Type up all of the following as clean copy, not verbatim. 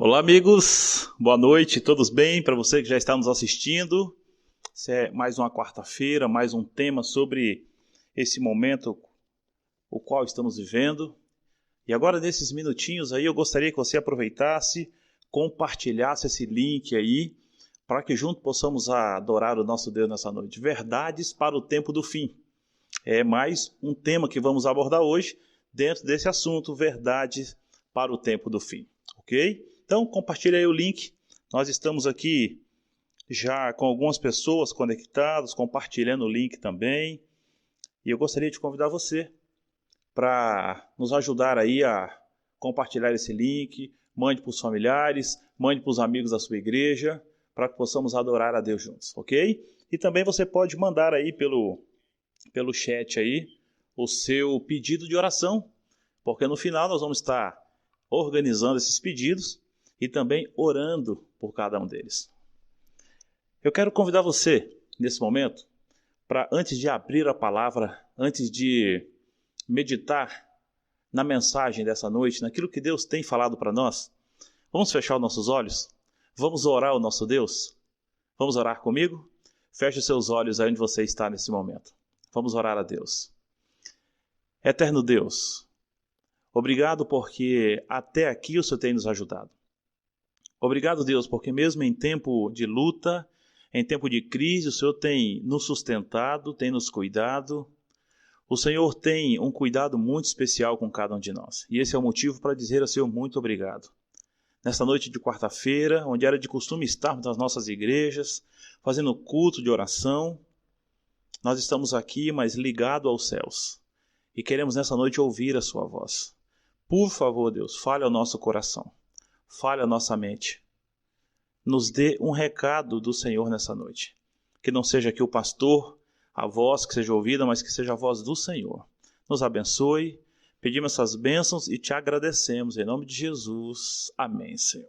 Olá, amigos, boa noite, todos bem? Para você que já está nos assistindo, essa é mais uma quarta-feira, mais um tema sobre esse momento o qual estamos vivendo. E agora, nesses minutinhos aí, eu gostaria que você aproveitasse, compartilhasse esse link aí, para que juntos possamos adorar o nosso Deus nessa noite. Verdades para o tempo do fim. É mais um tema que vamos abordar hoje, dentro desse assunto, verdades para o tempo do fim, ok? Então, compartilhe aí o link. Nós estamos aqui já com algumas pessoas conectadas, compartilhando o link também. E eu gostaria de convidar você para nos ajudar aí a compartilhar esse link. Mande para os familiares, mande para os amigos da sua igreja, para que possamos adorar a Deus juntos, ok? E também você pode mandar aí pelo chat aí o seu pedido de oração, porque no final nós vamos estar organizando esses pedidos e também orando por cada um deles. Eu quero convidar você, nesse momento, para antes de abrir a palavra, antes de meditar na mensagem dessa noite, naquilo que Deus tem falado para nós, vamos fechar os nossos olhos? Vamos orar ao nosso Deus? Vamos orar comigo? Feche os seus olhos aí onde você está nesse momento. Vamos orar a Deus. Eterno Deus, obrigado porque até aqui o Senhor tem nos ajudado. Obrigado, Deus, porque mesmo em tempo de luta, em tempo de crise, o Senhor tem nos sustentado, tem nos cuidado. O Senhor tem um cuidado muito especial com cada um de nós. E esse é o motivo para dizer ao Senhor muito obrigado. Nesta noite de quarta-feira, onde era de costume estarmos nas nossas igrejas, fazendo culto de oração, nós estamos aqui, mas ligado aos céus. E queremos nessa noite ouvir a sua voz. Por favor, Deus, fale ao nosso coração. Fale a nossa mente. Nos dê um recado do Senhor nessa noite. Que não seja aqui o pastor, a voz que seja ouvida, mas que seja a voz do Senhor. Nos abençoe, pedimos essas bênçãos e te agradecemos. Em nome de Jesus. Amém, Senhor.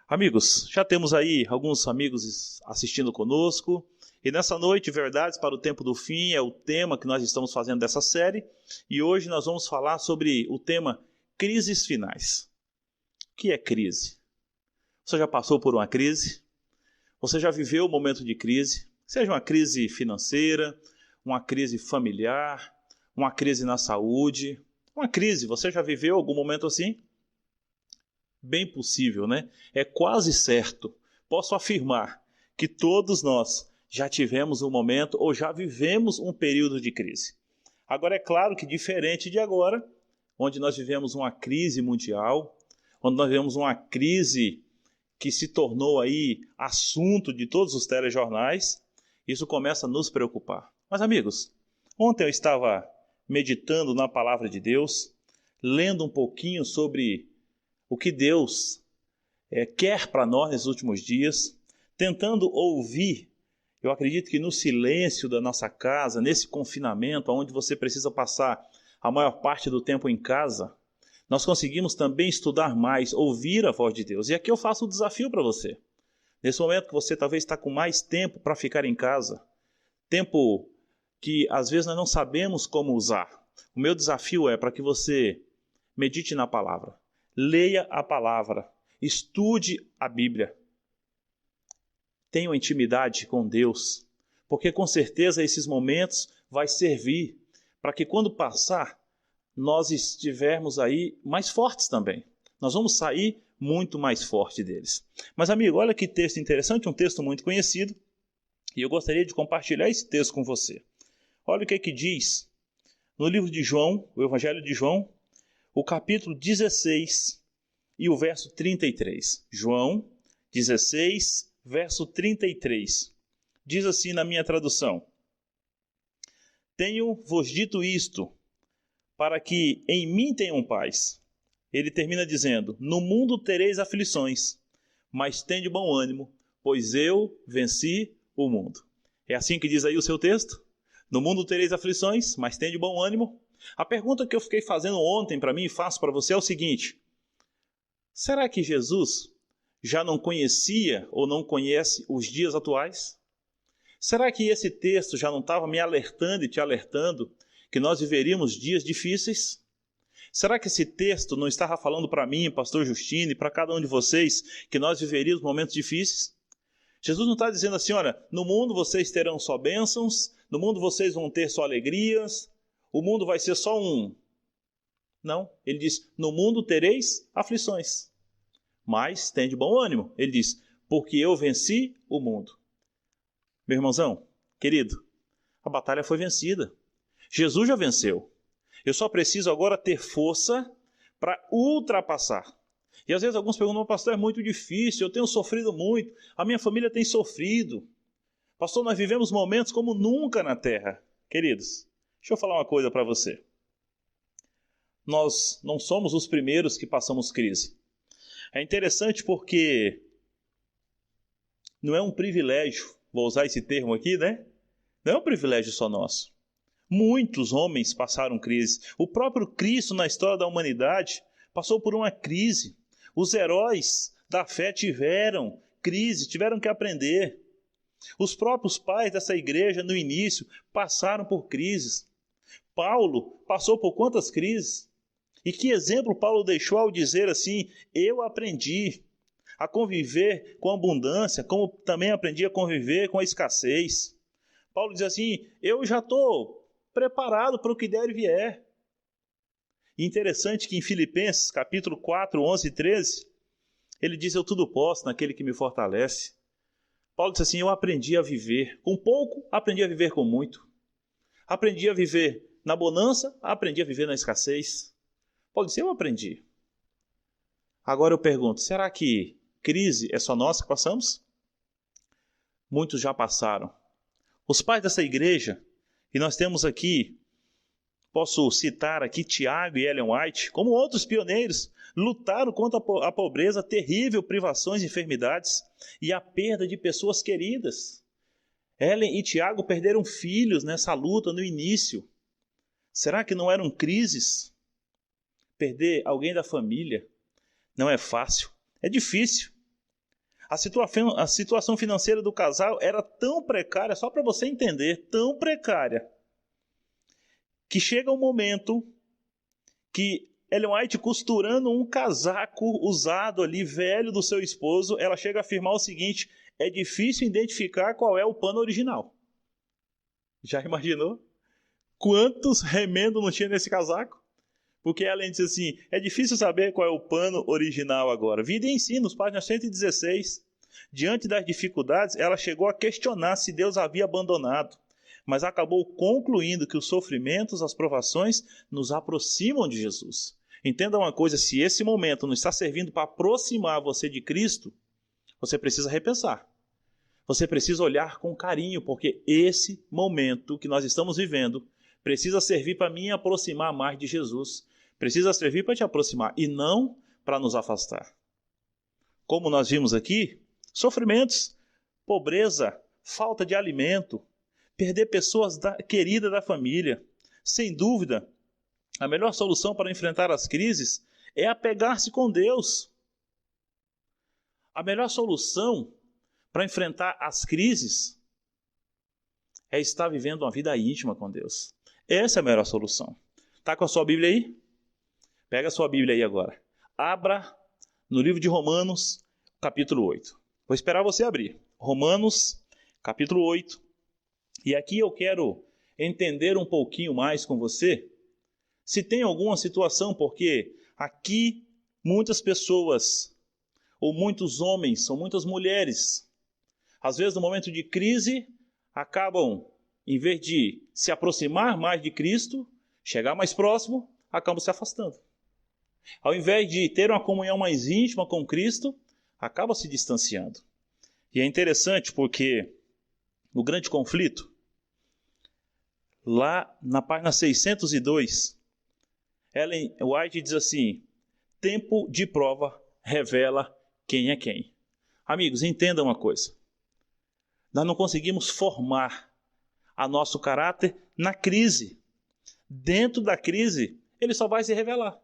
Amigos, já temos aí alguns amigos assistindo conosco. E nessa noite, Verdades para o Tempo do Fim, é o tema que nós estamos fazendo dessa série. E hoje nós vamos falar sobre o tema Crises Finais. O que é crise? Você já passou por uma crise? Você já viveu um momento de crise? Seja uma crise financeira, uma crise familiar, uma crise na saúde. Uma crise, você já viveu algum momento assim? Bem possível, né? É quase certo. Posso afirmar que todos nós já tivemos um momento ou já vivemos um período de crise. Agora, é claro que diferente de agora, onde nós vivemos uma crise mundial, onde nós vivemos uma crise que se tornou aí assunto de todos os telejornais, isso começa a nos preocupar. Mas, amigos, ontem eu estava meditando na palavra de Deus, lendo um pouquinho sobre o que Deus quer para nós nesses últimos dias, tentando ouvir. Eu acredito que no silêncio da nossa casa, nesse confinamento, onde você precisa passar a maior parte do tempo em casa, nós conseguimos também estudar mais, ouvir a voz de Deus. E aqui eu faço um desafio para você. Nesse momento que você talvez está com mais tempo para ficar em casa, tempo que às vezes nós não sabemos como usar. O meu desafio é para que você medite na palavra, leia a palavra, estude a Bíblia. Tenha uma intimidade com Deus, porque com certeza esses momentos vai servir para que quando passar, nós estivermos aí mais fortes também. Nós vamos sair muito mais forte deles. Mas, amigo, olha que texto interessante, um texto muito conhecido, e eu gostaria de compartilhar esse texto com você. Olha o que diz no livro de João, o Evangelho de João, o capítulo 16 e o verso 33. João 16, verso 33. Diz assim na minha tradução: Tenho-vos dito isto, para que em mim tenham paz. Ele termina dizendo: No mundo tereis aflições, mas tende bom ânimo, pois eu venci o mundo. É assim que diz aí o seu texto? No mundo tereis aflições, mas tende bom ânimo. A pergunta que eu fiquei fazendo ontem para mim e faço para você é o seguinte: será que Jesus já não conhecia ou não conhece os dias atuais? Será que esse texto já não estava me alertando e te alertando que nós viveríamos dias difíceis? Será que esse texto não estava falando para mim, pastor Justino, e para cada um de vocês, que nós viveríamos momentos difíceis? Jesus não está dizendo assim, olha, no mundo vocês terão só bênçãos, no mundo vocês vão ter só alegrias, o mundo vai ser só um. Não, ele diz, no mundo tereis aflições, mas tem de bom ânimo. Ele diz, porque eu venci o mundo. Meu irmãozão, querido, a batalha foi vencida. Jesus já venceu. Eu só preciso agora ter força para ultrapassar. E às vezes alguns perguntam, pastor, é muito difícil, eu tenho sofrido muito, a minha família tem sofrido. Pastor, nós vivemos momentos como nunca na terra. Queridos, deixa eu falar uma coisa para você. Nós não somos os primeiros que passamos crise. É interessante porque não é um privilégio, vou usar esse termo aqui, né? Não é um privilégio só nosso. Muitos homens passaram crise. O próprio Cristo, na história da humanidade, passou por uma crise. Os heróis da fé tiveram crise, tiveram que aprender. Os próprios pais dessa igreja, no início, passaram por crises. Paulo passou por quantas crises? E que exemplo Paulo deixou ao dizer assim, eu aprendi a conviver com abundância, como também aprendi a conviver com a escassez. Paulo diz assim, eu já estou preparado para o que der e vier. E interessante que em Filipenses, capítulo 4, 11 e 13, ele diz, eu tudo posso naquele que me fortalece. Paulo diz assim, eu aprendi a viver com pouco, aprendi a viver com muito. Aprendi a viver na bonança, aprendi a viver na escassez. Paulo disse, eu aprendi. Agora eu pergunto, será que crise é só nós que passamos? Muitos já passaram. Os pais dessa igreja, e nós temos aqui, posso citar aqui Tiago e Ellen White, como outros pioneiros, lutaram contra a pobreza, terrível privações e enfermidades e a perda de pessoas queridas. Ellen e Tiago perderam filhos nessa luta no início. Será que não eram crises? Perder alguém da família não é fácil, é difícil. A situação financeira do casal era tão precária, só para você entender, tão precária, que chega um momento que Ellen White, costurando um casaco usado ali, velho, do seu esposo, ela chega a afirmar o seguinte, é difícil identificar qual é o pano original. Já imaginou? Quantos remendos não tinha nesse casaco? Porque Ellen diz assim, é difícil saber qual é o pano original agora. Vida e Ensinos, página 116. Diante das dificuldades, ela chegou a questionar se Deus havia abandonado, mas acabou concluindo que os sofrimentos, as provações, nos aproximam de Jesus. Entenda uma coisa, se esse momento não está servindo para aproximar você de Cristo, você precisa repensar. Você precisa olhar com carinho, porque esse momento que nós estamos vivendo precisa servir para me aproximar mais de Jesus. Precisa servir para te aproximar e não para nos afastar. Como nós vimos aqui, sofrimentos, pobreza, falta de alimento, perder pessoas queridas da família. Sem dúvida, a melhor solução para enfrentar as crises é apegar-se com Deus. A melhor solução para enfrentar as crises é estar vivendo uma vida íntima com Deus. Essa é a melhor solução. Está com a sua Bíblia aí? Pega a sua Bíblia aí agora. Abra no livro de Romanos, capítulo 8. Vou esperar você abrir. Romanos, capítulo 8. E aqui eu quero entender um pouquinho mais com você se tem alguma situação, porque aqui muitas pessoas, ou muitos homens, ou muitas mulheres, às vezes no momento de crise, acabam, em vez de se aproximar mais de Cristo, chegar mais próximo, acabam se afastando. Ao invés de ter uma comunhão mais íntima com Cristo, acabam se distanciando. E é interessante porque no grande conflito, lá na página 602, Ellen White diz assim, tempo de prova revela quem é quem. Amigos, entendam uma coisa. Nós não conseguimos formar a nosso caráter na crise. Dentro da crise, ele só vai se revelar.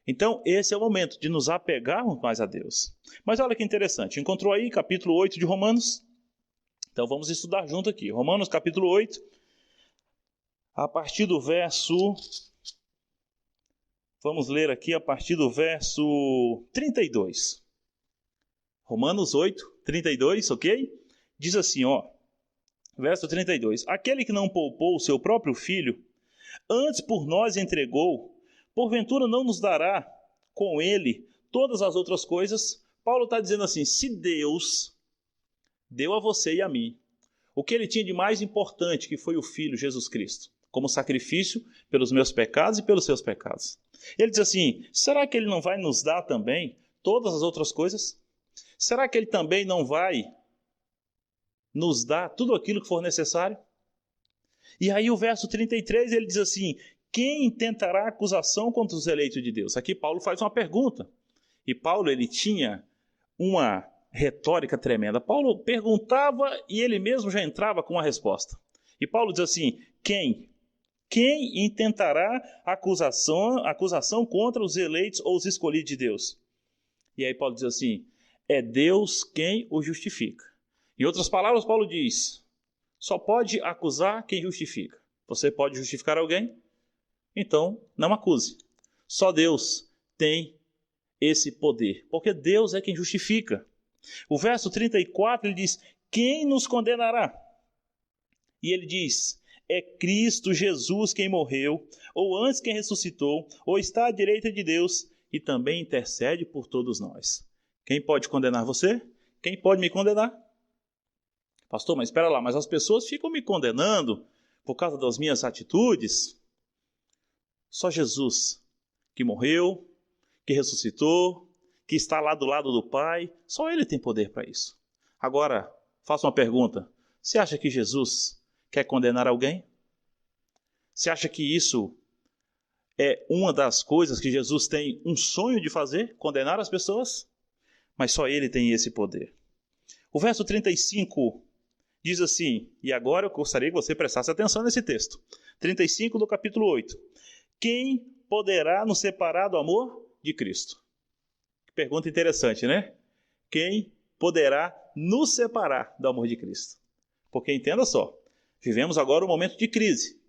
Então, esse é o momento de nos apegarmos mais a Deus. Mas olha que interessante, encontrou aí capítulo 8 de Romanos? Então vamos estudar junto aqui. Romanos capítulo 8, a partir do verso Vamos ler aqui a partir do verso 32. Romanos 8, 32, ok? Diz assim, ó, verso 32. Aquele que não poupou o seu próprio filho, antes por nós entregou, porventura não nos dará com ele todas as outras coisas? Paulo está dizendo assim, se Deus deu a você e a mim o que ele tinha de mais importante, que foi o Filho, Jesus Cristo, como sacrifício pelos meus pecados e pelos seus pecados. Ele diz assim, será que ele não vai nos dar também todas as outras coisas? Será que ele também não vai nos dar tudo aquilo que for necessário? E aí o verso 33, ele diz assim, quem intentará acusação contra os eleitos de Deus? Aqui Paulo faz uma pergunta. E Paulo, ele tinha uma retórica tremenda. Paulo perguntava e ele mesmo já entrava com uma resposta. E Paulo diz assim, quem intentará acusação contra os eleitos ou os escolhidos de Deus? E aí Paulo diz assim, é Deus quem o justifica. Em outras palavras, Paulo diz, só pode acusar quem justifica. Você pode justificar alguém? Então, não acuse. Só Deus tem esse poder, porque Deus é quem justifica. O verso 34, ele diz, quem nos condenará? E ele diz, é Cristo Jesus quem morreu, ou antes quem ressuscitou, ou está à direita de Deus, e também intercede por todos nós. Quem pode condenar você? Quem pode me condenar? Pastor, mas espera lá, mas as pessoas ficam me condenando por causa das minhas atitudes? Só Jesus, que morreu, que ressuscitou, que está lá do lado do Pai, só Ele tem poder para isso. Agora, faço uma pergunta. Você acha que Jesus quer condenar alguém? Você acha que isso é uma das coisas que Jesus tem um sonho de fazer? Condenar as pessoas? Mas só Ele tem esse poder. O verso 35 diz assim, e agora eu gostaria que você prestasse atenção nesse texto. 35 do capítulo 8. Quem poderá nos separar do amor de Cristo? Pergunta interessante, né? Quem poderá nos separar do amor de Cristo? Porque entenda só, vivemos agora um momento de crise.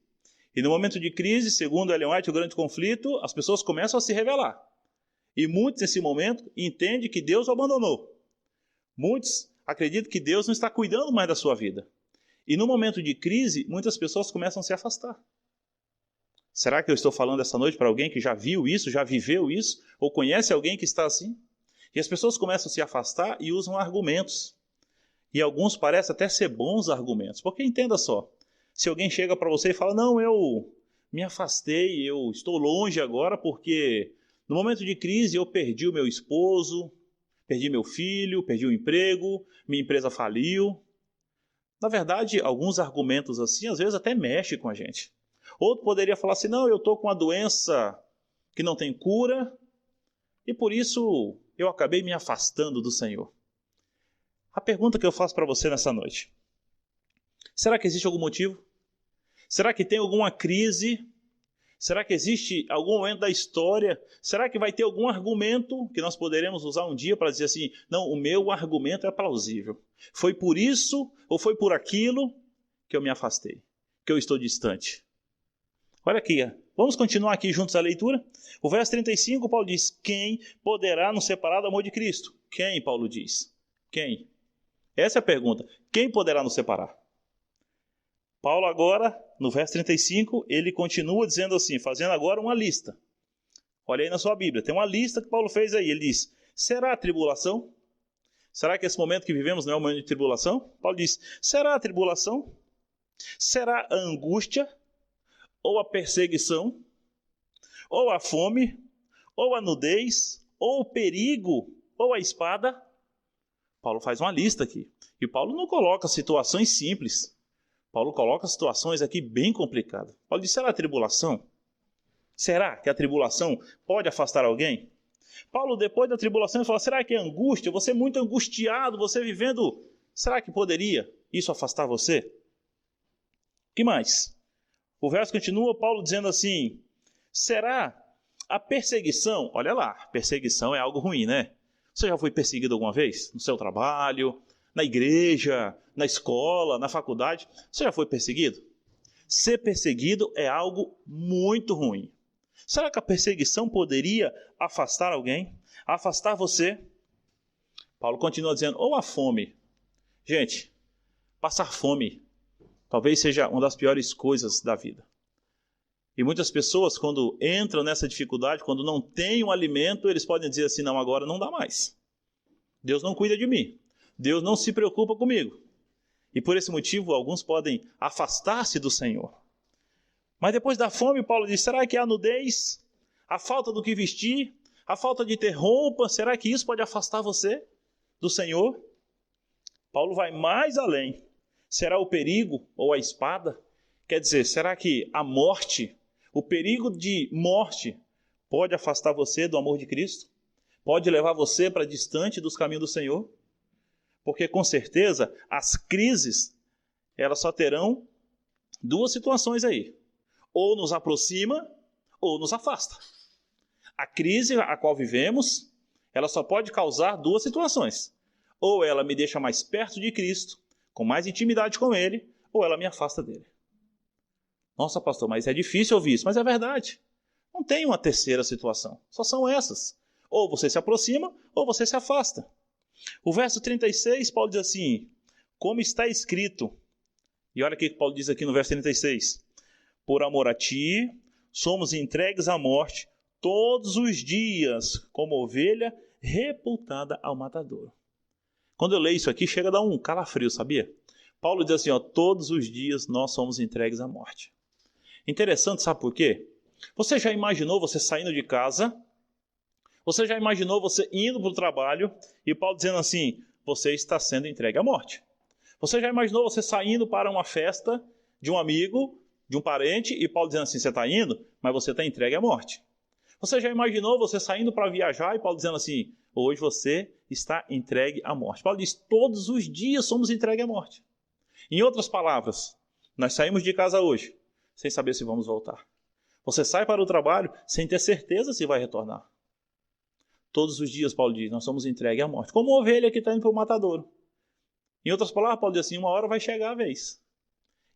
E no momento de crise, segundo Ellen White, o grande conflito, as pessoas começam a se rebelar. E muitos nesse momento entendem que Deus o abandonou. Muitos acreditam que Deus não está cuidando mais da sua vida. E no momento de crise, muitas pessoas começam a se afastar. Será que eu estou falando essa noite para alguém que já viu isso, já viveu isso, ou conhece alguém que está assim? E as pessoas começam a se afastar e usam argumentos. E alguns parecem até ser bons argumentos. Porque entenda só, se alguém chega para você e fala, não, eu me afastei, eu estou longe agora porque no momento de crise eu perdi o meu esposo, perdi meu filho, perdi o emprego, minha empresa faliu. Na verdade, alguns argumentos assim, às vezes até mexem com a gente. Outro poderia falar assim, não, eu estou com uma doença que não tem cura e por isso eu acabei me afastando do Senhor. A pergunta que eu faço para você nessa noite, será que existe algum motivo? Será que tem alguma crise? Será que existe algum momento da história? Será que vai ter algum argumento que nós poderemos usar um dia para dizer assim, não, o meu argumento é plausível. Foi por isso ou foi por aquilo que eu me afastei, que eu estou distante. Olha aqui, vamos continuar aqui juntos a leitura? O verso 35, Paulo diz, quem poderá nos separar do amor de Cristo? Quem, Paulo diz? Quem? Essa é a pergunta. Quem poderá nos separar? Paulo agora, no verso 35, ele continua dizendo assim, fazendo agora uma lista. Olha aí na sua Bíblia, tem uma lista que Paulo fez aí. Ele diz, será a tribulação? Será que esse momento que vivemos não é um momento de tribulação? Paulo diz, será a tribulação? Será a angústia? Ou a perseguição, ou a fome, ou a nudez, ou o perigo, ou a espada? Paulo faz uma lista aqui. E Paulo não coloca situações simples. Paulo coloca situações aqui bem complicadas. Paulo diz, será a tribulação? Será que a tribulação pode afastar alguém? Paulo, depois da tribulação, ele fala, será que é angústia? Você é muito angustiado, você vivendo... Será que poderia isso afastar você? O que mais? O verso continua, Paulo dizendo assim, será a perseguição? Olha lá, perseguição é algo ruim, né? Você já foi perseguido alguma vez? No seu trabalho, na igreja, na escola, na faculdade? Você já foi perseguido? Ser perseguido é algo muito ruim. Será que a perseguição poderia afastar alguém? Afastar você? Paulo continua dizendo, ou a fome. Gente, passar fome talvez seja uma das piores coisas da vida. E muitas pessoas, quando entram nessa dificuldade, quando não têm um alimento, eles podem dizer assim, não, agora não dá mais. Deus não cuida de mim. Deus não se preocupa comigo. E por esse motivo, alguns podem afastar-se do Senhor. Mas depois da fome, Paulo diz, será que a nudez, a falta do que vestir, a falta de ter roupa, será que isso pode afastar você do Senhor? Paulo vai mais além. Será o perigo ou a espada? Quer dizer, será que a morte, o perigo de morte, pode afastar você do amor de Cristo? Pode levar você para distante dos caminhos do Senhor? Porque com certeza as crises, elas só terão duas situações aí. Ou nos aproxima, ou nos afasta. A crise a qual vivemos, ela só pode causar duas situações. Ou ela me deixa mais perto de Cristo, com mais intimidade com Ele, ou ela me afasta dele. Nossa, pastor, mas é difícil ouvir isso. Mas é verdade. Não tem uma terceira situação. Só são essas. Ou você se aproxima, ou você se afasta. O verso 36, Paulo diz assim, como está escrito. E olha o que Paulo diz aqui no verso 36. Por amor a ti, somos entregues à morte todos os dias, como ovelha reputada ao matador. Quando eu leio isso aqui, chega a dar um calafrio, sabia? Paulo diz assim, todos os dias nós somos entregues à morte. Interessante, sabe por quê? Você já imaginou você saindo de casa? Você já imaginou você indo para o trabalho e Paulo dizendo assim, você está sendo entregue à morte? Você já imaginou você saindo para uma festa de um amigo, de um parente, e Paulo dizendo assim, você está indo, mas você está entregue à morte? Você já imaginou você saindo para viajar e Paulo dizendo assim, hoje você está entregue à morte? Paulo diz, todos os dias somos entregues à morte. Em outras palavras, nós saímos de casa hoje, sem saber se vamos voltar. Você sai para o trabalho sem ter certeza se vai retornar. Todos os dias, Paulo diz, nós somos entregues à morte. Como uma ovelha que está indo para o matadouro. Em outras palavras, Paulo diz assim, uma hora vai chegar a vez.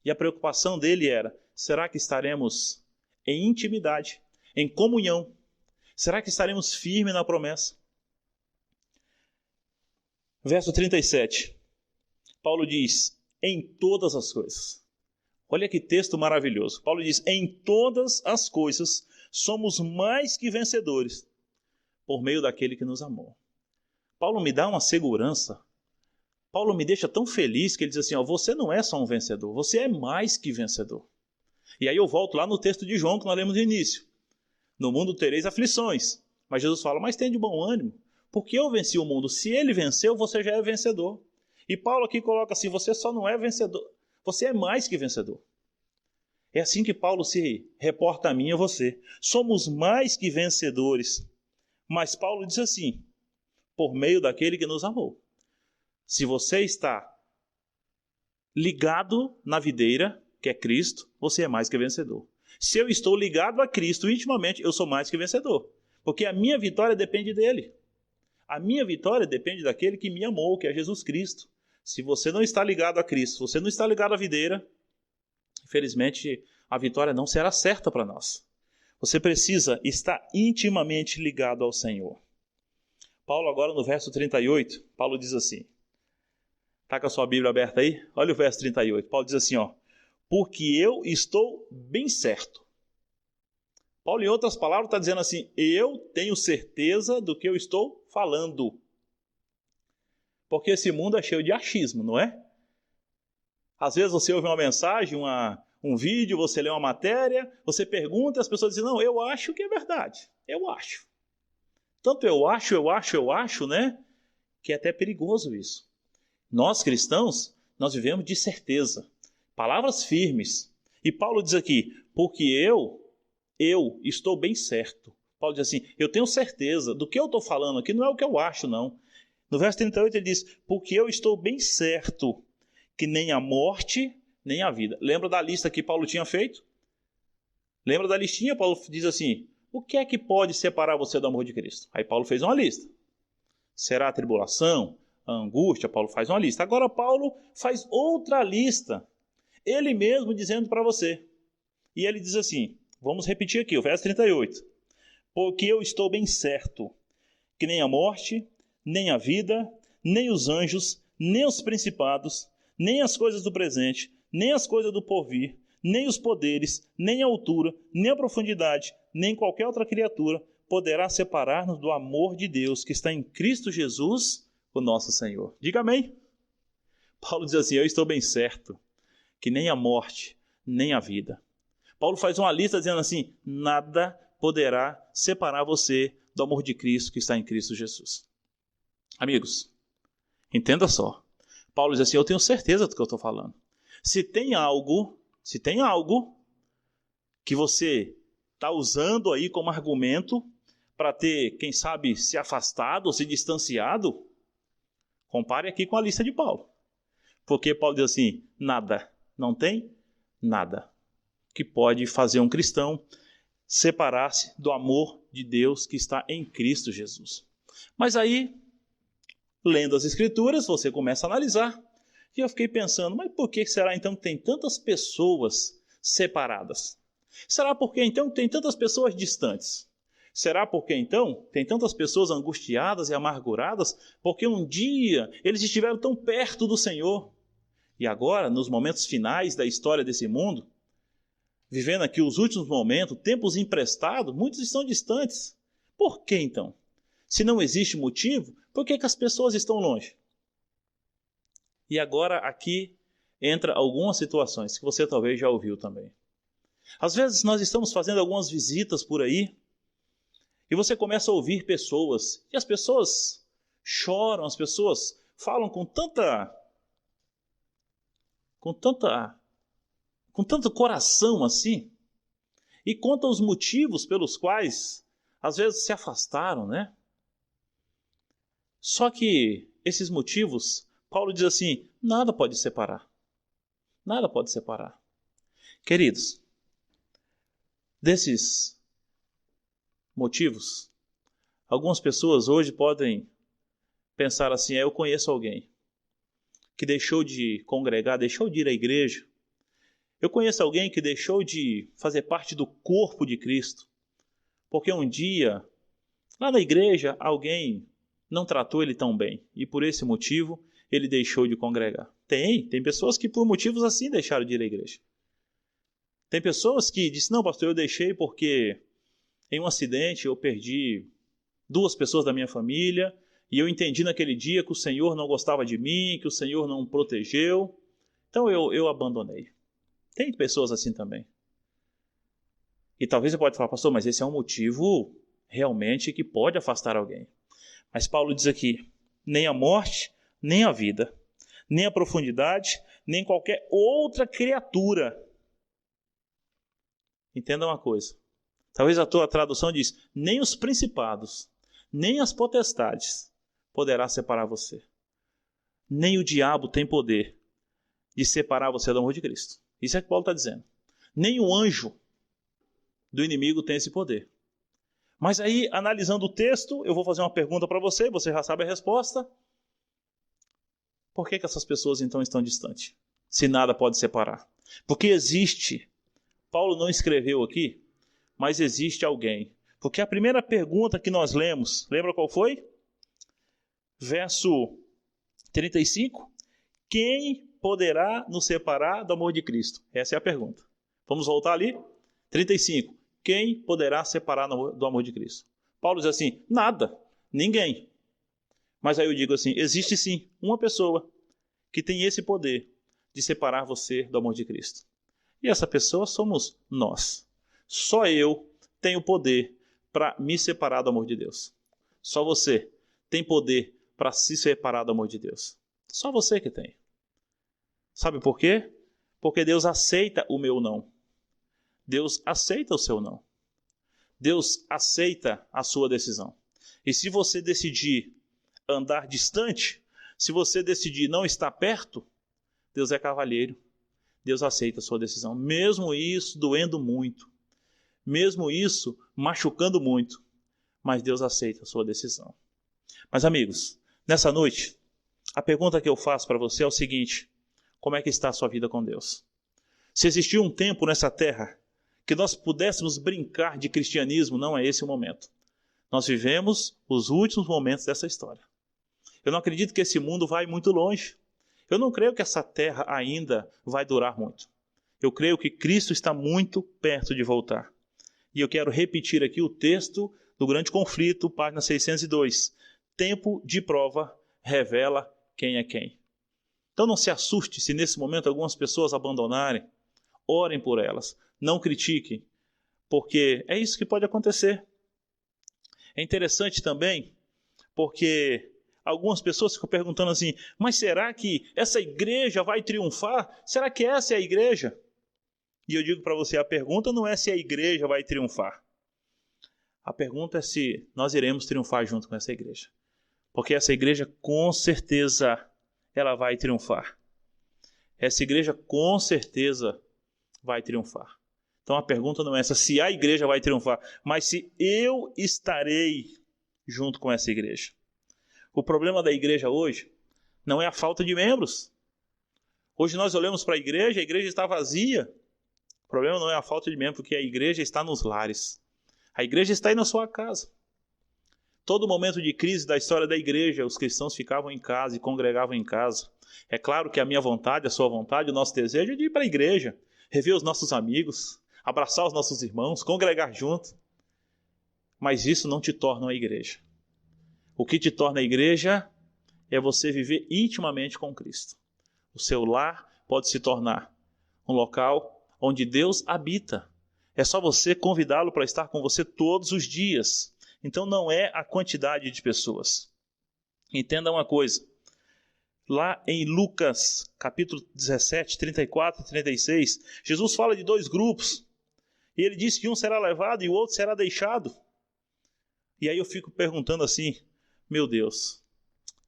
E a preocupação dele era, será que estaremos em intimidade, em comunhão? Será que estaremos firmes na promessa? Verso 37. Paulo diz, em todas as coisas. Olha que texto maravilhoso. Paulo diz, em todas as coisas somos mais que vencedores por meio daquele que nos amou. Paulo me dá uma segurança. Paulo me deixa tão feliz que ele diz assim, você não é só um vencedor, você é mais que vencedor. E aí eu volto lá no texto de João que nós lemos no início. No mundo tereis aflições. Mas Jesus fala, mas tem de bom ânimo, porque eu venci o mundo. Se ele venceu, você já é vencedor. E Paulo aqui coloca assim, você só não é vencedor, você é mais que vencedor. É assim que Paulo se reporta a mim e a você. Somos mais que vencedores. Mas Paulo diz assim, por meio daquele que nos amou. Se você está ligado na videira, que é Cristo, você é mais que vencedor. Se eu estou ligado a Cristo intimamente, eu sou mais que vencedor. Porque a minha vitória depende dele. A minha vitória depende daquele que me amou, que é Jesus Cristo. Se você não está ligado a Cristo, você não está ligado à videira, infelizmente a vitória não será certa para nós. Você precisa estar intimamente ligado ao Senhor. Paulo agora no verso 38, Paulo diz assim, está com a sua Bíblia aberta aí? Olha o verso 38, Paulo diz assim, porque eu estou bem certo. Paulo, em outras palavras, está dizendo assim, eu tenho certeza do que eu estou falando. Porque esse mundo é cheio de achismo, não é? Às vezes você ouve uma mensagem, um vídeo, você lê uma matéria, você pergunta e as pessoas dizem, não, eu acho que é verdade. Eu acho. Tanto eu acho, né? Que é até perigoso isso. Nós cristãos, nós vivemos de certeza. Palavras firmes. E Paulo diz aqui, porque eu estou bem certo. Paulo diz assim, eu tenho certeza do que eu estou falando aqui, não é o que eu acho, não. No verso 38 ele diz, porque eu estou bem certo que nem a morte, nem a vida. Lembra da lista que Paulo tinha feito? Lembra da listinha? Paulo diz assim, o que é que pode separar você do amor de Cristo? Aí Paulo fez uma lista. Será a tribulação, a angústia? Paulo faz uma lista. Agora Paulo faz outra lista. Ele mesmo dizendo para você. E ele diz assim, Vamos repetir aqui, o verso 38. Porque eu estou bem certo que nem a morte, nem a vida, nem os anjos, nem os principados, nem as coisas do presente, nem as coisas do porvir, nem os poderes, nem a altura, nem a profundidade, nem qualquer outra criatura poderá separar-nos do amor de Deus que está em Cristo Jesus, o nosso Senhor. Diga amém. Paulo diz assim, eu estou bem certo que nem a morte, nem a vida. Paulo faz uma lista dizendo assim, nada poderá separar você do amor de Cristo que está em Cristo Jesus. Amigos, entenda só. Paulo diz assim, eu tenho certeza do que eu estou falando. Se tem algo que você está usando aí como argumento para ter, quem sabe, se afastado ou se distanciado, compare aqui com a lista de Paulo. Porque Paulo diz assim, nada, não tem nada que pode fazer um cristão separar-se do amor de Deus que está em Cristo Jesus. Mas aí, lendo as Escrituras, você começa a analisar. E eu fiquei pensando, mas por que será então que tem tantas pessoas separadas? Será porque então tem tantas pessoas distantes? Será porque então tem tantas pessoas angustiadas e amarguradas? Porque um dia eles estiveram tão perto do Senhor. E agora, nos momentos finais da história desse mundo, vivendo aqui os últimos momentos, tempos emprestados, muitos estão distantes. Por que então? Se não existe motivo, por que as pessoas estão longe? E agora aqui entra algumas situações que você talvez já ouviu também. Às vezes nós estamos fazendo algumas visitas por aí e você começa a ouvir pessoas e as pessoas choram, as pessoas falam com tanto coração assim e contam os motivos pelos quais às vezes se afastaram, né? Só que esses motivos, Paulo diz assim, nada pode separar. Nada pode separar. Queridos, desses motivos, algumas pessoas hoje podem pensar assim, eu conheço alguém que deixou de congregar, deixou de ir à igreja. Eu conheço alguém que deixou de fazer parte do corpo de Cristo, porque um dia, lá na igreja, alguém não tratou ele tão bem, e por esse motivo, ele deixou de congregar. Tem pessoas que por motivos assim deixaram de ir à igreja. Tem pessoas que dizem, não pastor, eu deixei porque em um acidente eu perdi 2 pessoas da minha família, e eu entendi naquele dia que o Senhor não gostava de mim, que o Senhor não protegeu, então eu abandonei. Tem pessoas assim também. E talvez você pode falar, pastor, mas esse é um motivo realmente que pode afastar alguém. Mas Paulo diz aqui, nem a morte, nem a vida, nem a profundidade, nem qualquer outra criatura. Entenda uma coisa. Talvez a tua tradução diz, nem os principados, nem as potestades poderá separar você. Nem o diabo tem poder de separar você do amor de Cristo. Isso é o que Paulo está dizendo. Nem o anjo do inimigo tem esse poder. Mas aí, analisando o texto, eu vou fazer uma pergunta para você, você já sabe a resposta. Por que essas pessoas então estão distantes? Se nada pode separar. Porque existe, Paulo não escreveu aqui, mas existe alguém. Porque a primeira pergunta que nós lemos, lembra qual foi? Verso 35. Quem poderá nos separar do amor de Cristo? Essa é a pergunta. Vamos voltar ali? 35. Quem poderá separar do amor de Cristo? Paulo diz assim, nada, ninguém. Mas aí eu digo assim, existe sim uma pessoa que tem esse poder de separar você do amor de Cristo. E essa pessoa somos nós. Só eu tenho poder para me separar do amor de Deus. Só você tem poder para se separar do amor de Deus. Só você que tem. Sabe por quê? Porque Deus aceita o meu não. Deus aceita o seu não. Deus aceita a sua decisão. E se você decidir andar distante, se você decidir não estar perto, Deus é cavalheiro. Deus aceita a sua decisão. Mesmo isso doendo muito. Mesmo isso machucando muito. Mas Deus aceita a sua decisão. Mas amigos, nessa noite, a pergunta que eu faço para você é o seguinte. Como é que está a sua vida com Deus? Se existiu um tempo nessa terra que nós pudéssemos brincar de cristianismo. Não é esse o momento. Nós vivemos os últimos momentos dessa história. Eu não acredito que esse mundo vai muito longe. Eu não creio que essa terra ainda vai durar muito. Eu creio que Cristo está muito perto de voltar. E eu quero repetir aqui o texto do Grande Conflito, página 602. Tempo de prova revela quem é quem. Então não se assuste se nesse momento algumas pessoas abandonarem. Orem por elas. Não critiquem, porque é isso que pode acontecer. É interessante também, porque algumas pessoas ficam perguntando assim, mas será que essa igreja vai triunfar? Será que essa é a igreja? E eu digo para você, a pergunta não é se a igreja vai triunfar. A pergunta é se nós iremos triunfar junto com essa igreja. Porque essa igreja, com certeza, ela vai triunfar. Essa igreja, com certeza, vai triunfar. Então a pergunta não é essa, se a igreja vai triunfar, mas se eu estarei junto com essa igreja. O problema da igreja hoje não é a falta de membros. Hoje nós olhamos para a igreja está vazia. O problema não é a falta de membros, porque a igreja está nos lares. A igreja está aí na sua casa. Todo momento de crise da história da igreja, os cristãos ficavam em casa e congregavam em casa. É claro que a minha vontade, a sua vontade, o nosso desejo é de ir para a igreja, rever os nossos amigos, abraçar os nossos irmãos, congregar junto. Mas isso não te torna uma igreja. O que te torna a igreja é você viver intimamente com Cristo. O seu lar pode se tornar um local onde Deus habita. É só você convidá-lo para estar com você todos os dias. Então não é a quantidade de pessoas. Entenda uma coisa. Lá em Lucas, capítulo 17, 34 e 36, Jesus fala de dois grupos. E ele diz que um será levado e o outro será deixado. E aí eu fico perguntando assim, meu Deus,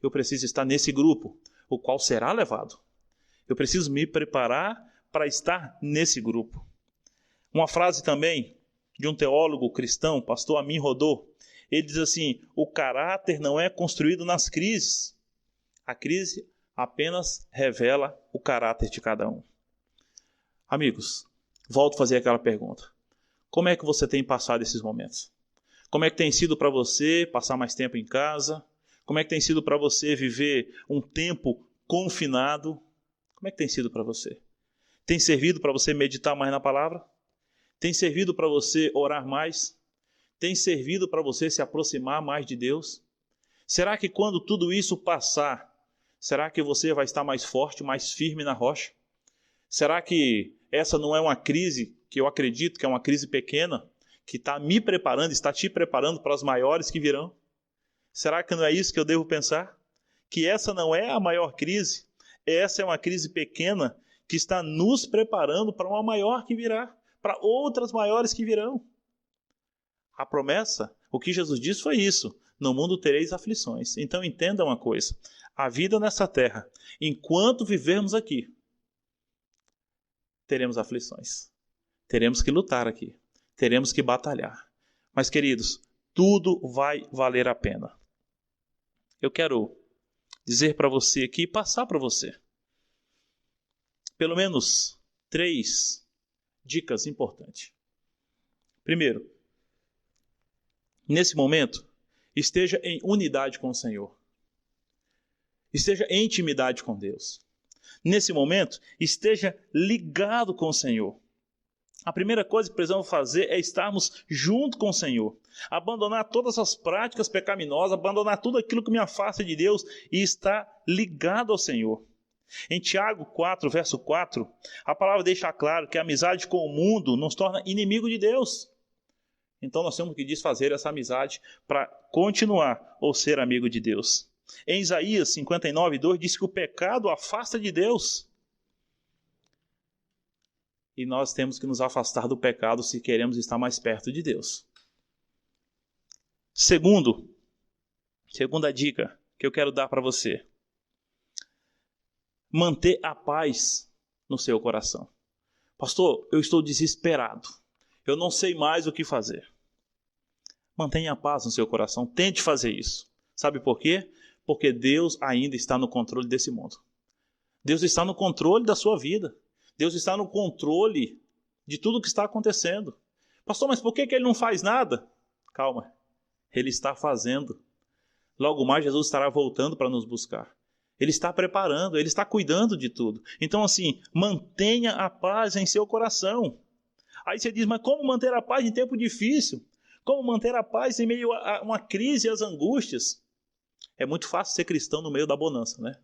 eu preciso estar nesse grupo, o qual será levado. Eu preciso me preparar para estar nesse grupo. Uma frase também de um teólogo cristão, pastor Amin Rodô, ele diz assim, o caráter não é construído nas crises. A crise apenas revela o caráter de cada um. Amigos, volto a fazer aquela pergunta. Como é que você tem passado esses momentos? Como é que tem sido para você passar mais tempo em casa? Como é que tem sido para você viver um tempo confinado? Como é que tem sido para você? Tem servido para você meditar mais na palavra? Tem servido para você orar mais? Tem servido para você se aproximar mais de Deus? Será que quando tudo isso passar, será que você vai estar mais forte, mais firme na rocha? Será que essa não é uma crise, que eu acredito que é uma crise pequena, que está me preparando, está te preparando para as maiores que virão? Será que não é isso que eu devo pensar? Que essa não é a maior crise, essa é uma crise pequena que está nos preparando para uma maior que virá, para outras maiores que virão. A promessa, o que Jesus disse foi isso, no mundo tereis aflições. Então entenda uma coisa, a vida nessa terra, enquanto vivermos aqui, teremos aflições, teremos que lutar aqui, teremos que batalhar. Mas queridos, tudo vai valer a pena. Eu quero dizer para você aqui, passar para você, pelo menos 3 dicas importantes. Primeiro, nesse momento, esteja em unidade com o Senhor. Esteja em intimidade com Deus. Nesse momento, esteja ligado com o Senhor. A primeira coisa que precisamos fazer é estarmos junto com o Senhor. Abandonar todas as práticas pecaminosas, abandonar tudo aquilo que me afasta de Deus e estar ligado ao Senhor. Em Tiago 4, verso 4, a palavra deixa claro que a amizade com o mundo nos torna inimigo de Deus. Então nós temos que desfazer essa amizade para continuar ou ser amigo de Deus. Em Isaías 59, 2 diz que o pecado afasta de Deus. E nós temos que nos afastar do pecado se queremos estar mais perto de Deus. Segunda dica que eu quero dar para você. Manter a paz no seu coração. Pastor, eu estou desesperado. Eu não sei mais o que fazer. Mantenha a paz no seu coração. Tente fazer isso. Sabe por quê? Porque Deus ainda está no controle desse mundo. Deus está no controle da sua vida. Deus está no controle de tudo que está acontecendo. Pastor, mas por que ele não faz nada? Calma, ele está fazendo. Logo mais Jesus estará voltando para nos buscar. Ele está preparando, ele está cuidando de tudo. Então assim, mantenha a paz em seu coração. Aí você diz, mas como manter a paz em tempo difícil? Como manter a paz em meio a uma crise e às angústias? É muito fácil ser cristão no meio da bonança, né?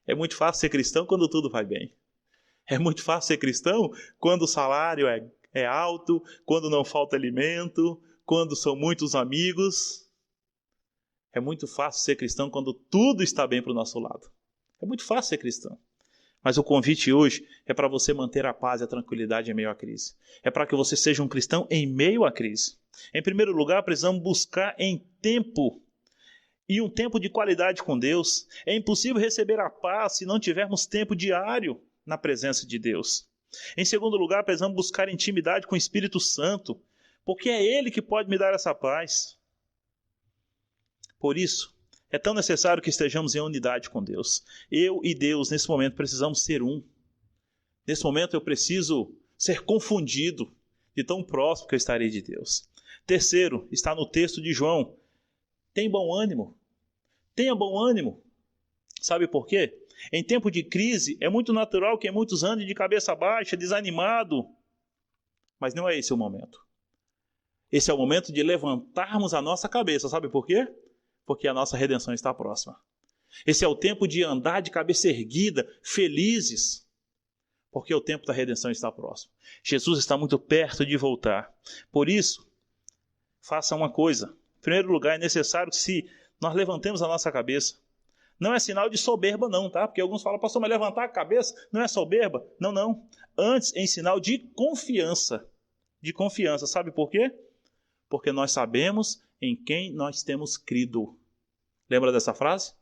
É muito fácil ser cristão quando tudo vai bem. É muito fácil ser cristão quando o salário é alto, quando não falta alimento, quando são muitos amigos. É muito fácil ser cristão quando tudo está bem para o nosso lado. É muito fácil ser cristão. Mas o convite hoje é para você manter a paz e a tranquilidade em meio à crise. É para que você seja um cristão em meio à crise. Em primeiro lugar, precisamos buscar em tempo e um tempo de qualidade com Deus. É impossível receber a paz se não tivermos tempo diário na presença de Deus. Em segundo lugar, precisamos buscar intimidade com o Espírito Santo, porque é Ele que pode me dar essa paz. Por isso, é tão necessário que estejamos em unidade com Deus. Eu e Deus, nesse momento, precisamos ser um. Nesse momento, eu preciso ser confundido de tão próximo que eu estarei de Deus. Terceiro, está no texto de João. Tem bom ânimo. Tenha bom ânimo. Sabe por quê? Em tempo de crise, é muito natural que muitos andem de cabeça baixa, desanimado. Mas não é esse o momento. Esse é o momento de levantarmos a nossa cabeça. Sabe por quê? Porque a nossa redenção está próxima. Esse é o tempo de andar de cabeça erguida, felizes, porque o tempo da redenção está próximo. Jesus está muito perto de voltar. Por isso, faça uma coisa. Em primeiro lugar, é necessário que nós levantemos a nossa cabeça. Não é sinal de soberba não, tá? Porque alguns falam, pastor, mas levantar a cabeça não é soberba? Não, não. Antes, em sinal de confiança. De confiança. Sabe por quê? Porque nós sabemos em quem nós temos crido. Lembra dessa frase?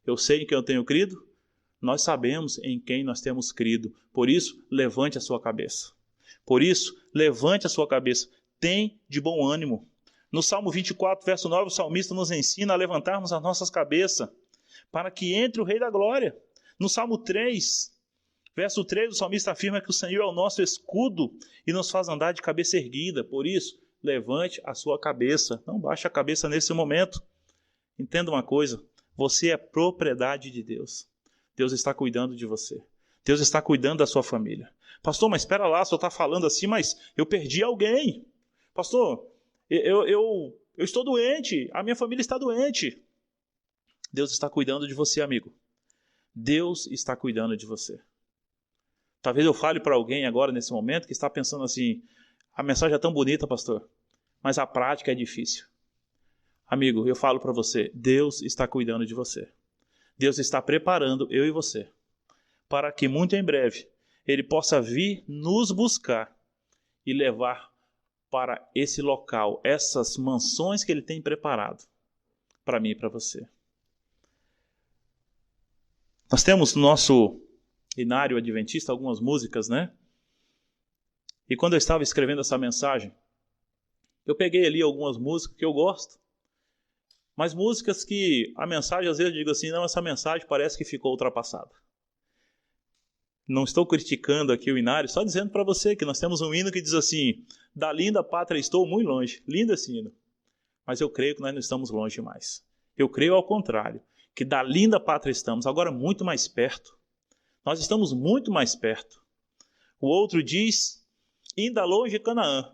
Eu sei em quem eu tenho crido. Nós sabemos em quem nós temos crido. Por isso, levante a sua cabeça. Por isso, levante a sua cabeça. Tem de bom ânimo. No Salmo 24, verso 9, o salmista nos ensina a levantarmos as nossas cabeças para que entre o Rei da Glória. No Salmo 3, verso 3, o salmista afirma que o Senhor é o nosso escudo e nos faz andar de cabeça erguida. Por isso, levante a sua cabeça. Não baixe a cabeça nesse momento. Entenda uma coisa. Você é propriedade de Deus. Deus está cuidando de você. Deus está cuidando da sua família. Pastor, mas espera lá, o senhor está falando assim, mas eu perdi alguém. Pastor, eu estou doente. A minha família está doente. Deus está cuidando de você, amigo. Deus está cuidando de você. Talvez eu fale para alguém agora, nesse momento, que está pensando assim, a mensagem é tão bonita, pastor, mas a prática é difícil. Amigo, eu falo para você, Deus está cuidando de você. Deus está preparando eu e você para que muito em breve Ele possa vir nos buscar e levar para esse local, essas mansões que Ele tem preparado para mim e para você. Nós temos no nosso inário adventista algumas músicas, né? E quando eu estava escrevendo essa mensagem, eu peguei ali algumas músicas que eu gosto, mas músicas que a mensagem, às vezes eu digo assim, não, essa mensagem parece que ficou ultrapassada. Não estou criticando aqui o inário, só dizendo para você que nós temos um hino que diz assim, da linda pátria estou muito longe. Lindo esse hino. Mas eu creio que nós não estamos longe mais. Eu creio ao contrário, que da linda pátria estamos, agora muito mais perto. Nós estamos muito mais perto. O outro diz, ainda longe Canaã.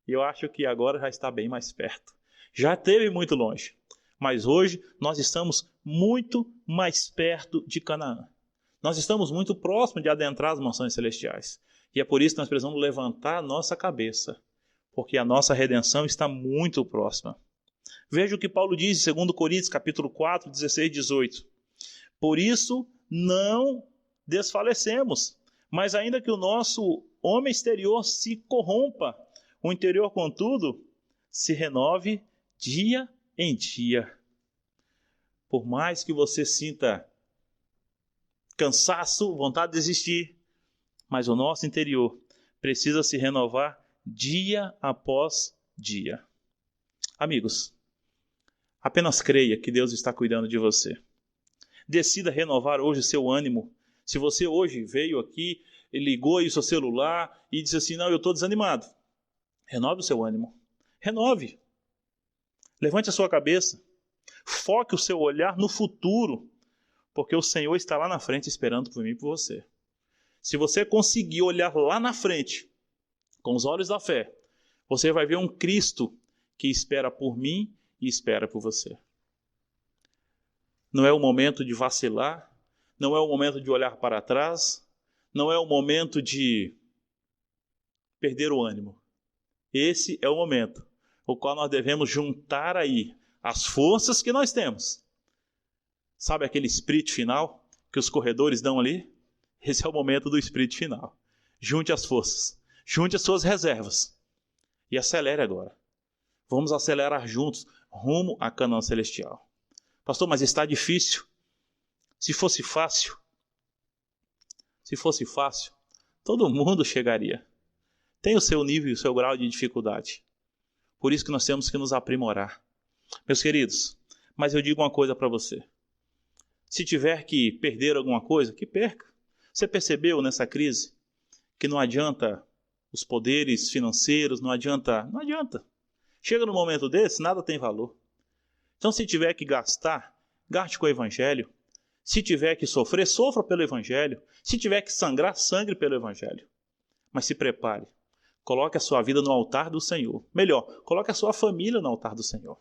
E eu acho que agora já está bem mais perto. Já esteve muito longe. Mas hoje nós estamos muito mais perto de Canaã. Nós estamos muito próximos de adentrar as mansões celestiais. E é por isso que nós precisamos levantar a nossa cabeça. Porque a nossa redenção está muito próxima. Veja o que Paulo diz em 2 Coríntios, capítulo 4, 16 e 18. Por isso não desfalecemos, mas ainda que o nosso homem exterior se corrompa, o interior, contudo, se renove dia em dia. Por mais que você sinta cansaço, vontade de desistir, mas o nosso interior precisa se renovar dia após dia. Amigos, apenas creia que Deus está cuidando de você. Decida renovar hoje o seu ânimo. Se você hoje veio aqui ligou aí o seu celular e disse assim, não, eu estou desanimado. Renove o seu ânimo. Renove. Levante a sua cabeça. Foque o seu olhar no futuro, porque o Senhor está lá na frente esperando por mim e por você. Se você conseguir olhar lá na frente, com os olhos da fé, você vai ver um Cristo que espera por mim e espera por você. Não é o momento de vacilar, não é o momento de olhar para trás, não é o momento de perder o ânimo. Esse é o momento no qual nós devemos juntar aí as forças que nós temos. Sabe aquele sprint final que os corredores dão ali? Esse é o momento do sprint final. Junte as forças, junte as suas reservas e acelere agora. Vamos acelerar juntos rumo à Canaã celestial. Pastor, mas está difícil. Se fosse fácil, todo mundo chegaria. Tem o seu nível e o seu grau de dificuldade. Por isso que nós temos que nos aprimorar. Meus queridos, mas eu digo uma coisa para você. Se tiver que perder alguma coisa, que perca. Você percebeu nessa crise que não adianta os poderes financeiros, não adianta. Chega num momento desse, nada tem valor. Então, se tiver que gastar, gaste com o Evangelho. Se tiver que sofrer, sofra pelo Evangelho. Se tiver que sangrar, sangre pelo Evangelho. Mas se prepare. Coloque a sua vida no altar do Senhor. Melhor, coloque a sua família no altar do Senhor.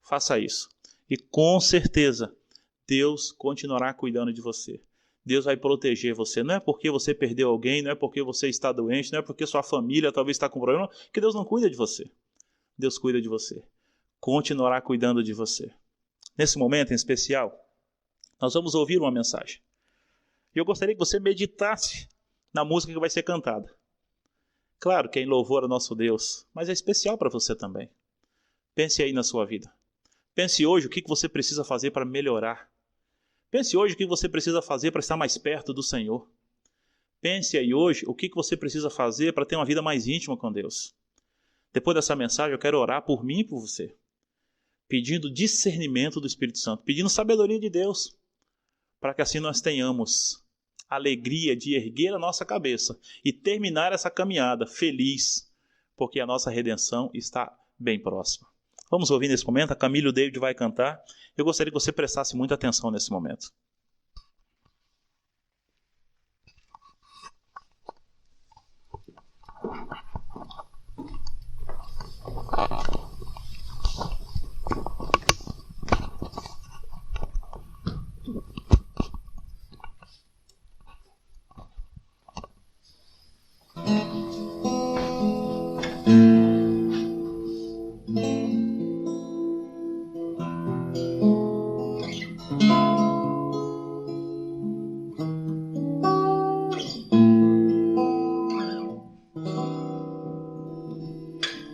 Faça isso. E com certeza, Deus continuará cuidando de você. Deus vai proteger você. Não é porque você perdeu alguém, não é porque você está doente, não é porque sua família talvez está com problema, que Deus não cuida de você. Deus cuida de você. Continuará cuidando de você. Nesse momento em especial, nós vamos ouvir uma mensagem. E eu gostaria que você meditasse na música que vai ser cantada. Claro que é em louvor ao nosso Deus, mas é especial para você também. Pense aí na sua vida. Pense hoje o que você precisa fazer para melhorar. Pense hoje o que você precisa fazer para estar mais perto do Senhor. Pense aí hoje o que você precisa fazer para ter uma vida mais íntima com Deus. Depois dessa mensagem eu quero orar por mim e por você. Pedindo discernimento do Espírito Santo, pedindo sabedoria de Deus, para que assim nós tenhamos a alegria de erguer a nossa cabeça e terminar essa caminhada feliz, porque a nossa redenção está bem próxima. Vamos ouvir nesse momento, a Camila e o David vai cantar. Eu gostaria que você prestasse muita atenção nesse momento.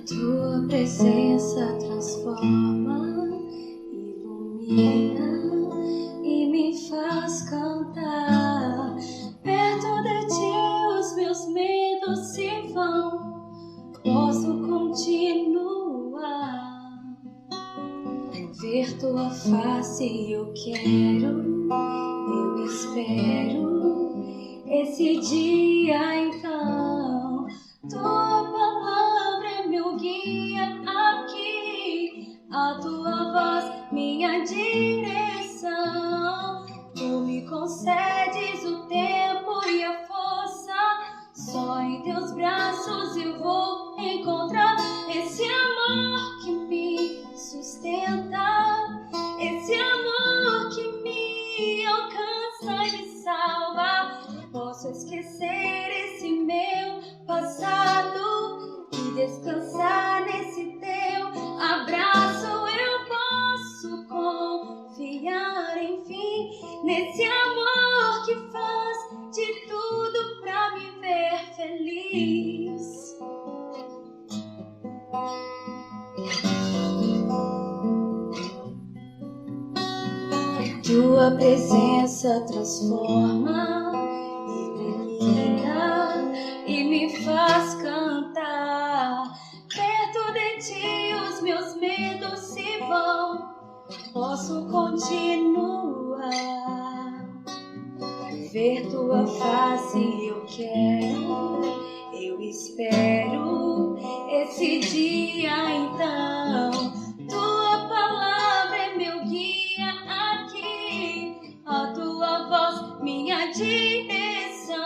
Tua presença transforma, ilumina e me faz cantar. Perto de ti os meus medos se vão, posso continuar. Ver tua face eu quero, eu espero esse dia então. Tua palavra é meu guia aqui, a tua voz minha direção. Tu me concedes o tempo e a força, só em teus braços eu vou encontrar esse amor que me sustenta, esse amor que me alcança e me salva. Posso esquecer esse meu passado e descansar nesse teu abraço. Eu posso confiar, enfim, nesse amor que faz de tudo pra me ver feliz. Tua presença transforma, ilumina e me faz cantar. Perto de ti os meus medos se vão, posso continuar. ver tua face eu quero, eu espero esse dia então. Tua palavra é meu guia aqui, a tua voz minha direção.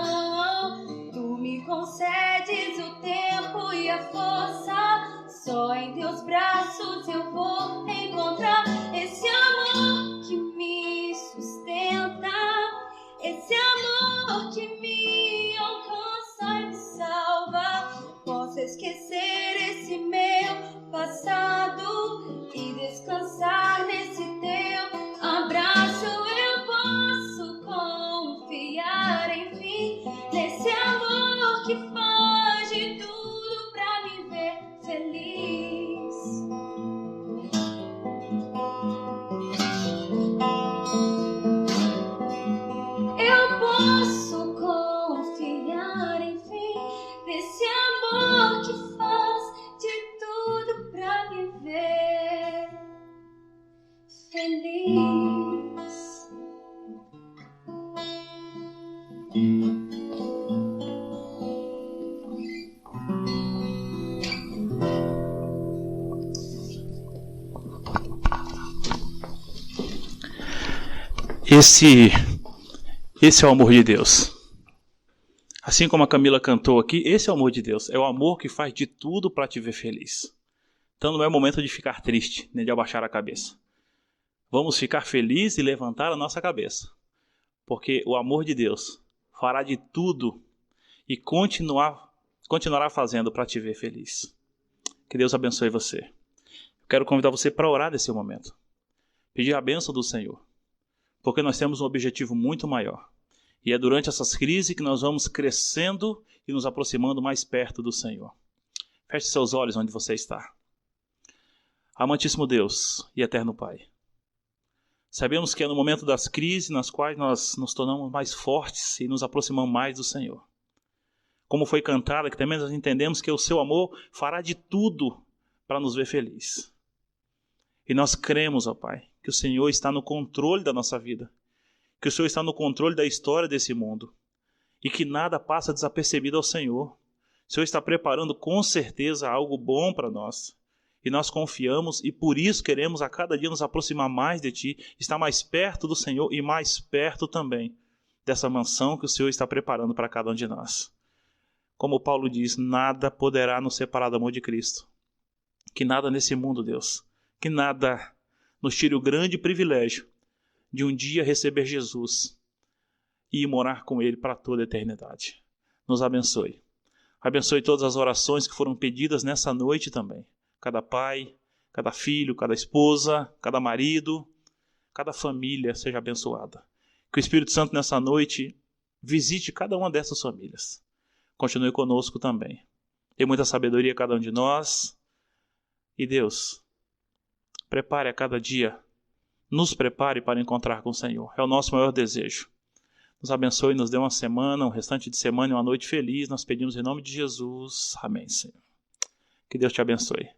Tu me concedes o tempo e a força, só em teus braços eu vou encontrar esse amor que me sustenta, esse amor que me alcança e me salva. Posso esquecer esse meu passado e descansar nesse teu abraço. Eu posso confiar, enfim, nesse amor que faz de tudo pra me ver feliz. Eu posso confiar, enfim, nesse amor que faz de tudo pra me ver feliz. Esse é o amor de Deus. Assim como a Camila cantou aqui, esse é o amor de Deus. É o amor que faz de tudo para te ver feliz. Então não é momento de ficar triste, nem de abaixar a cabeça. Vamos ficar felizes e levantar a nossa cabeça. Porque o amor de Deus fará de tudo e continuará fazendo para te ver feliz. Que Deus abençoe você. Eu quero convidar você para orar nesse momento. Pedir a bênção do Senhor. Porque nós temos um objetivo muito maior. E é durante essas crises que nós vamos crescendo e nos aproximando mais perto do Senhor. Feche seus olhos onde você está. Amantíssimo Deus e eterno Pai. Sabemos que é no momento das crises nas quais nós nos tornamos mais fortes e nos aproximamos mais do Senhor. Como foi cantado, que também nós entendemos que o seu amor fará de tudo para nos ver felizes. E nós cremos, ó Pai, que o Senhor está no controle da nossa vida, que o Senhor está no controle da história desse mundo e que nada passa desapercebido ao Senhor. O Senhor está preparando com certeza algo bom para nós e nós confiamos e por isso queremos a cada dia nos aproximar mais de Ti, estar mais perto do Senhor e mais perto também dessa mansão que o Senhor está preparando para cada um de nós. Como Paulo diz, nada poderá nos separar do amor de Cristo. Que nada nesse mundo, Deus, que nada nos tire o grande privilégio de um dia receber Jesus e ir morar com Ele para toda a eternidade. Nos abençoe. Abençoe todas as orações que foram pedidas nessa noite também. Cada pai, cada filho, cada esposa, cada marido, cada família seja abençoada. Que o Espírito Santo nessa noite visite cada uma dessas famílias. Continue conosco também. Dê muita sabedoria a cada um de nós. E Deus, prepare a cada dia, nos prepare para encontrar com o Senhor. É o nosso maior desejo. Nos abençoe, nos dê uma semana, um restante de semana e uma noite feliz. Nós pedimos em nome de Jesus. Amém, Senhor. Que Deus te abençoe.